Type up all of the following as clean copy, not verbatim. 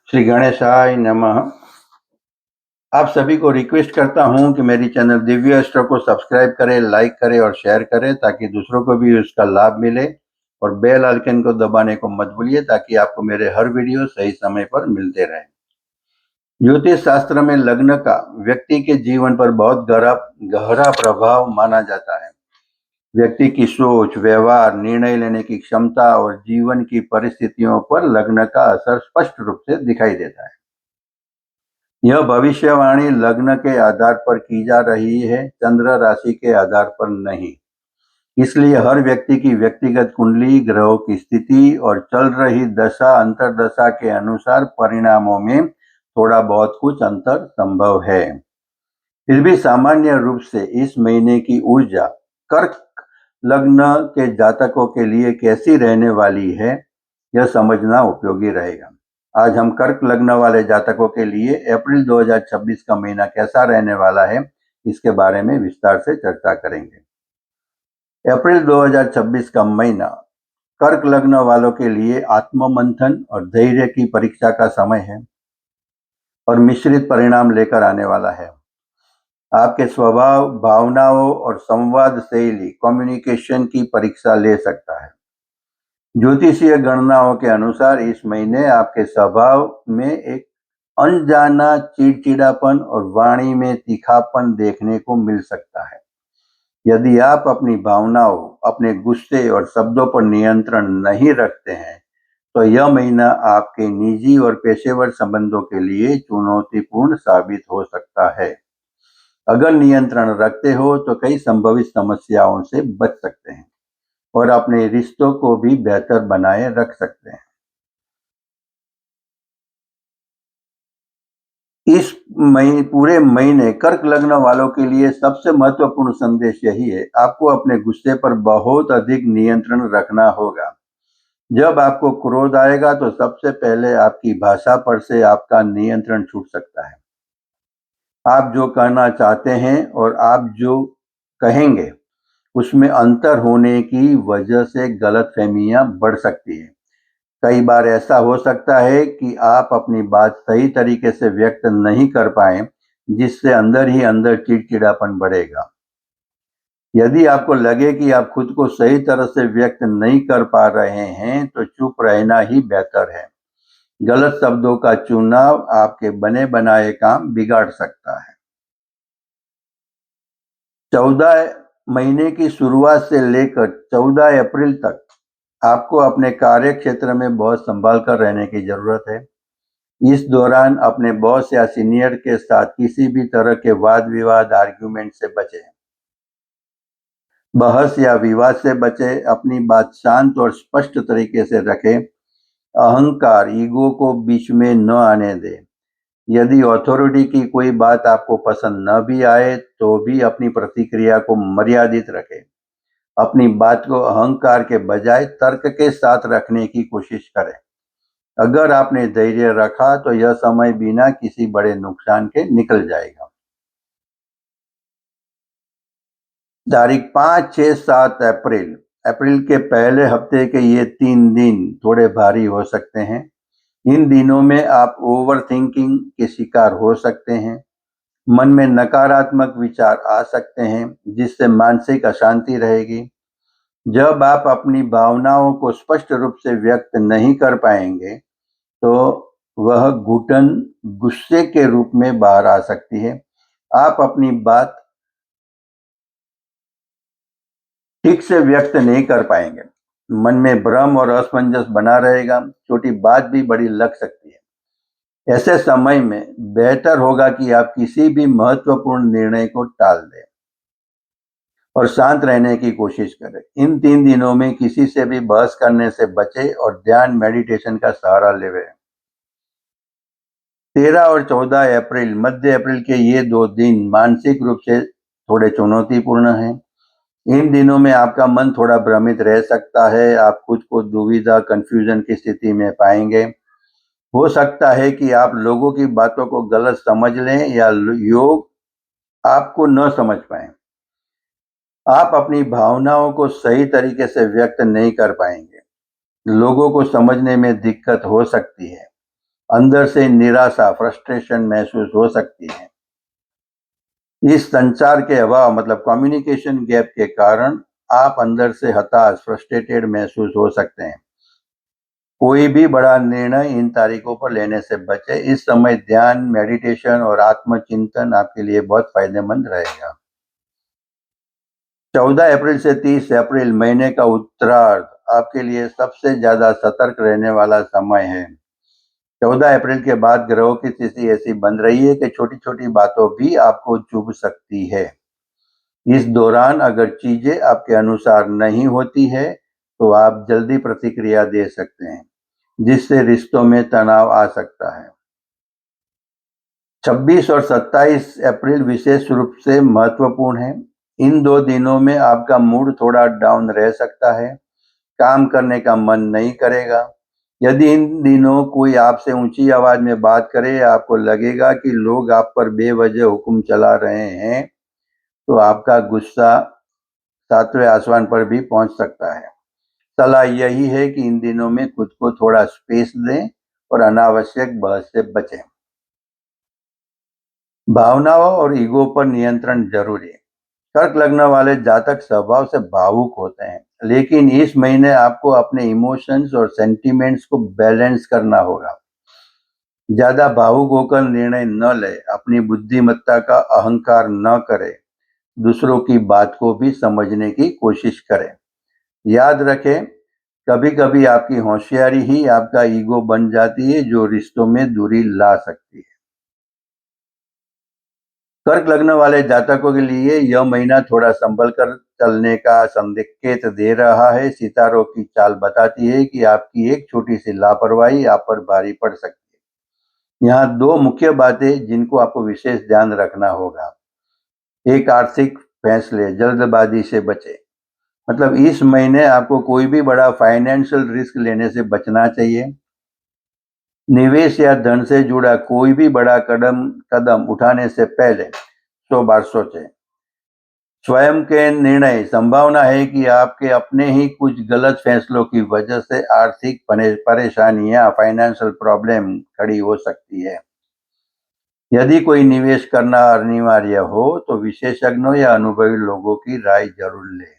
श्री गणेशाय नमः। आप सभी को रिक्वेस्ट करता हूं कि मेरी चैनल दिव्य अस्त्र को सब्सक्राइब करें, लाइक करें और शेयर करें ताकि दूसरों को भी उसका लाभ मिले, और बेल आइकन को दबाने को मत भूलिए ताकि आपको मेरे हर वीडियो सही समय पर मिलते रहें। ज्योतिष शास्त्र में लग्न का व्यक्ति के जीवन पर बहुत गहरा प्रभाव माना जाता है। व्यक्ति की सोच, व्यवहार, निर्णय लेने की क्षमता और जीवन की परिस्थितियों पर लग्न का असर स्पष्ट रूप से दिखाई देता है। यह भविष्यवाणी लग्न के आधार पर की जा रही है, चंद्र राशि के आधार पर नहीं। इसलिए हर व्यक्ति की व्यक्तिगत कुंडली, ग्रहों की स्थिति और चल रही दशा अंतर्दशा के अनुसार परिणामों में थोड़ा बहुत कुछ अंतर संभव है। फिर भी सामान्य रूप से इस महीने की ऊर्जा कर्क लग्न के जातकों के लिए कैसी रहने वाली है, यह समझना उपयोगी रहेगा। आज हम कर्क लग्न वाले जातकों के लिए अप्रैल 2026 का महीना कैसा रहने वाला है, इसके बारे में विस्तार से चर्चा करेंगे। अप्रैल 2026 का महीना कर्क लग्न वालों के लिए आत्ममंथन और धैर्य की परीक्षा का समय है और मिश्रित परिणाम लेकर आने वाला है। आपके स्वभाव, भावनाओं और संवाद शैली कम्युनिकेशन की परीक्षा ले सकता है। ज्योतिषीय गणनाओं के अनुसार इस महीने आपके स्वभाव में एक अनजाना चिड़चिड़ापन और वाणी में तीखापन देखने को मिल सकता है। यदि आप अपनी भावनाओं, अपने गुस्से और शब्दों पर नियंत्रण नहीं रखते हैं, तो यह महीना आपके निजी और पेशेवर संबंधों के लिए चुनौतीपूर्ण साबित हो सकता है। अगर नियंत्रण रखते हो तो कई संभावित समस्याओं से बच सकते हैं और अपने रिश्तों को भी बेहतर बनाए रख सकते हैं। इस पूरे महीने कर्क लग्न वालों के लिए सबसे महत्वपूर्ण संदेश यही है, आपको अपने गुस्से पर बहुत अधिक नियंत्रण रखना होगा। जब आपको क्रोध आएगा तो सबसे पहले आपकी भाषा पर से आपका नियंत्रण छूट सकता है। आप जो कहना चाहते हैं और आप जो कहेंगे, उसमें अंतर होने की वजह से गलतफहमियां बढ़ सकती है। कई बार ऐसा हो सकता है कि आप अपनी बात सही तरीके से व्यक्त नहीं कर पाए, जिससे अंदर ही अंदर चिड़चिड़ापन बढ़ेगा। यदि आपको लगे कि आप खुद को सही तरह से व्यक्त नहीं कर पा रहे हैं, तो चुप रहना ही बेहतर है। गलत शब्दों का चुनाव आपके बने बनाए काम बिगाड़ सकता है। 14 महीने की शुरुआत से लेकर 14 अप्रैल तक आपको अपने कार्य क्षेत्र में बहुत संभाल कर रहने की जरूरत है। इस दौरान अपने बॉस या सीनियर के साथ किसी भी तरह के वाद विवाद, आर्ग्यूमेंट से बचें। बहस या विवाद से बचें। अपनी बात शांत और स्पष्ट तरीके से रखें। अहंकार, ईगो को बीच में न आने दें। यदि अथॉरिटी की कोई बात आपको पसंद न भी आए तो भी अपनी प्रतिक्रिया को मर्यादित रखें। अपनी बात को अहंकार के बजाय तर्क के साथ रखने की कोशिश करें। अगर आपने धैर्य रखा तो यह समय बिना किसी बड़े नुकसान के निकल जाएगा। तारीख 5, 6, 7 अप्रैल अप्रैल के पहले हफ्ते के ये 3 दिन थोड़े भारी हो सकते हैं। इन दिनों में आप ओवर थिंकिंग के शिकार हो सकते हैं। मन में नकारात्मक विचार आ सकते हैं, जिससे मानसिक अशांति रहेगी। जब आप अपनी भावनाओं को स्पष्ट रूप से व्यक्त नहीं कर पाएंगे, तो वह घुटन गुस्से के रूप में बाहर आ सकती है। आप अपनी बात ठीक से व्यक्त नहीं कर पाएंगे। मन में भ्रम और असमंजस बना रहेगा। छोटी बात भी बड़ी लग सकती है। ऐसे समय में बेहतर होगा कि आप किसी भी महत्वपूर्ण निर्णय को टाल दें और शांत रहने की कोशिश करें। इन 3 दिनों में किसी से भी बहस करने से बचें और ध्यान, मेडिटेशन का सहारा लें। 13 और 14 अप्रैल, मध्य अप्रैल के ये 2 दिन मानसिक रूप से थोड़े चुनौतीपूर्ण हैं। इन दिनों में आपका मन थोड़ा भ्रमित रह सकता है। आप खुद को दुविधा, कंफ्यूजन की स्थिति में पाएंगे। हो सकता है कि आप लोगों की बातों को गलत समझ लें या योग आपको न समझ पाए। आप अपनी भावनाओं को सही तरीके से व्यक्त नहीं कर पाएंगे। लोगों को समझने में दिक्कत हो सकती है। अंदर से निराशा, फ्रस्ट्रेशन महसूस हो सकती है। इस संचार के अभाव मतलब कम्युनिकेशन गैप के कारण आप अंदर से हताश, फ्रस्ट्रेटेड महसूस हो सकते हैं। कोई भी बड़ा निर्णय इन तारीखों पर लेने से बचे। इस समय ध्यान, मेडिटेशन और आत्मचिंतन आपके लिए बहुत फायदेमंद रहेगा। 14 अप्रैल से 30 अप्रैल महीने का उत्तरार्ध आपके लिए सबसे ज्यादा सतर्क रहने वाला समय है। 14 अप्रैल के बाद ग्रहों की स्थिति ऐसी बन रही है कि छोटी-छोटी बातों भी आपको चुभ सकती है। इस दौरान अगर चीजें आपके अनुसार नहीं होती है, तो आप जल्दी प्रतिक्रिया दे सकते हैं, जिससे रिश्तों में तनाव आ सकता है। 26 और 27 अप्रैल विशेष रूप से महत्वपूर्ण है। इन 2 दिनों में आपका मूड थोड़ा डाउन रह सकता है, काम करने का मन नहीं करेगा। यदि इन दिनों कोई आपसे ऊंची आवाज में बात करे, आपको लगेगा कि लोग आप पर बेवजह हुक्म चला रहे हैं, तो आपका गुस्सा 7वें आसमान पर भी पहुंच सकता है। सलाह यही है कि इन दिनों में खुद को थोड़ा स्पेस दें और अनावश्यक बहस से बचें। भावनाओं और ईगो पर नियंत्रण जरूरी है। कर्क लग्न वाले जातक स्वभाव से भावुक होते हैं, लेकिन इस महीने आपको अपने इमोशंस और सेंटिमेंट्स को बैलेंस करना होगा। ज्यादा भावुक होकर निर्णय न ले, अपनी बुद्धिमत्ता का अहंकार न करें, दूसरों की बात को भी समझने की कोशिश करें। याद रखें, कभी कभी आपकी होशियारी ही आपका ईगो बन जाती है, जो रिश्तों में दूरी ला सकती है। कर्क लग्न वाले जातकों के लिए यह महीना थोड़ा संभल कर चलने का संकेत दे रहा है। सितारों की चाल बताती है कि आपकी एक छोटी सी लापरवाही आप पर भारी पड़ सकती है। यहाँ 2 मुख्य बातें जिनको आपको विशेष ध्यान रखना होगा। एक, आर्थिक फैसले जल्दबाजी से बचे। मतलब इस महीने आपको कोई भी बड़ा फाइनेंशियल रिस्क लेने से बचना चाहिए। निवेश या धन से जुड़ा कोई भी बड़ा कदम उठाने से पहले 100 बार सोचें। स्वयं के निर्णय, संभावना है कि आपके अपने ही कुछ गलत फैसलों की वजह से आर्थिक परेशानियां, फाइनेंशियल प्रॉब्लम खड़ी हो सकती है। यदि कोई निवेश करना अनिवार्य हो, तो विशेषज्ञों या अनुभवी लोगों की राय जरूर लें।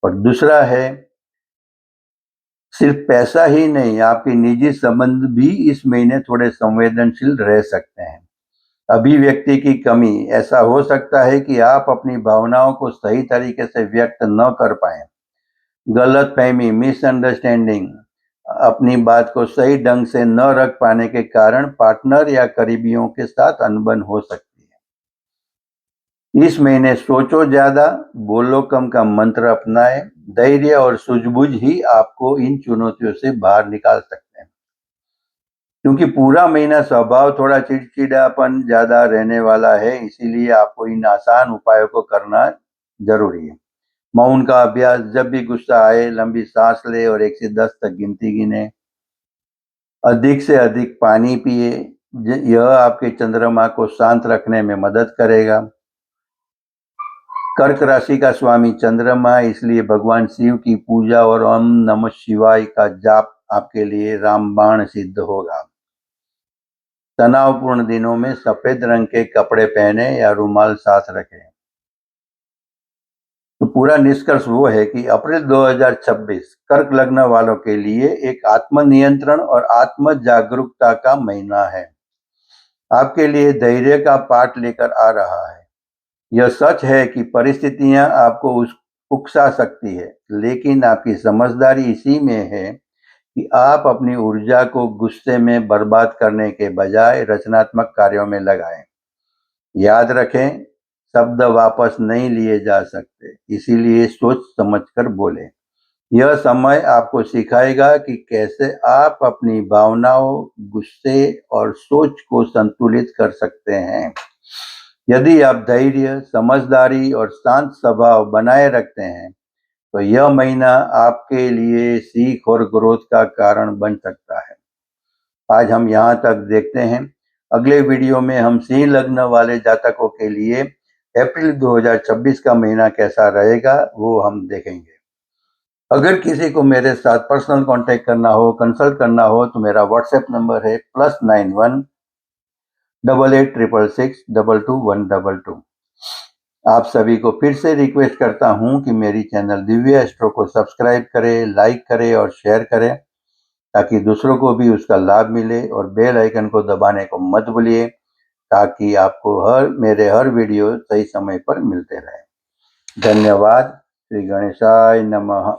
और दूसरा है, सिर्फ पैसा ही नहीं, आपके निजी संबंध भी इस महीने थोड़े संवेदनशील रह सकते हैं। अभिव्यक्ति की कमी, ऐसा हो सकता है कि आप अपनी भावनाओं को सही तरीके से व्यक्त न कर पाए। गलतफहमी, मिसअंडरस्टैंडिंग, अपनी बात को सही ढंग से न रख पाने के कारण पार्टनर या करीबियों के साथ अनबन हो सकती है। इस महीने सोचो ज्यादा, बोलो कम का मंत्र अपनाएं। धैर्य और सूझबूझ ही आपको इन चुनौतियों से बाहर निकाल सकते हैं। क्योंकि पूरा महीना स्वभाव थोड़ा चिड़चिड़ापन ज्यादा रहने वाला है, इसीलिए आपको इन आसान उपायों को करना जरूरी है। मौन का अभ्यास, जब भी गुस्सा आए लंबी सांस ले और 1 से 10 तक गिनती गिने। अधिक से अधिक पानी पिए, यह आपके चंद्रमा को शांत रखने में मदद करेगा। कर्क राशि का स्वामी चंद्रमा, इसलिए भगवान शिव की पूजा और ओम नमः शिवाय का जाप आपके लिए रामबाण सिद्ध होगा। तनावपूर्ण दिनों में सफेद रंग के कपड़े पहने या रुमाल साथ रखें। तो पूरा निष्कर्ष वो है कि अप्रैल 2026 कर्क लग्न वालों के लिए एक आत्मनियंत्रण और आत्म जागरूकता का महीना है। आपके लिए धैर्य का पाठ लेकर आ रहा है। यह सच है कि परिस्थितियां आपको उकसा सकती है, लेकिन आपकी समझदारी इसी में है कि आप अपनी ऊर्जा को गुस्से में बर्बाद करने के बजाय रचनात्मक कार्यों में लगाएं। याद रखें, शब्द वापस नहीं लिए जा सकते, इसीलिए सोच समझकर बोलें। यह समय आपको सिखाएगा कि कैसे आप अपनी भावनाओं, गुस्से और सोच को संतुलित कर सकते हैं। यदि आप धैर्य, समझदारी और शांत स्वभाव बनाए रखते हैं, तो यह महीना आपके लिए सीख और ग्रोथ का कारण बन सकता है। आज हम यहाँ तक देखते हैं। अगले वीडियो में हम सिंह लग्न वाले जातकों के लिए अप्रैल 2026 का महीना कैसा रहेगा वो हम देखेंगे। अगर किसी को मेरे साथ पर्सनल कांटेक्ट करना हो, कंसल्ट करना हो, तो मेरा व्हाट्सएप नंबर है +91 8866662222। आप सभी को फिर से रिक्वेस्ट करता हूं कि मेरी चैनल दिव्या एस्ट्रो को सब्सक्राइब करें, लाइक करें और शेयर करें, ताकि दूसरों को भी उसका लाभ मिले, और बेल आइकन को दबाने को मत भूलिए, ताकि आपको मेरे हर वीडियो सही समय पर मिलते रहे। धन्यवाद। श्री गणेशाय नमः।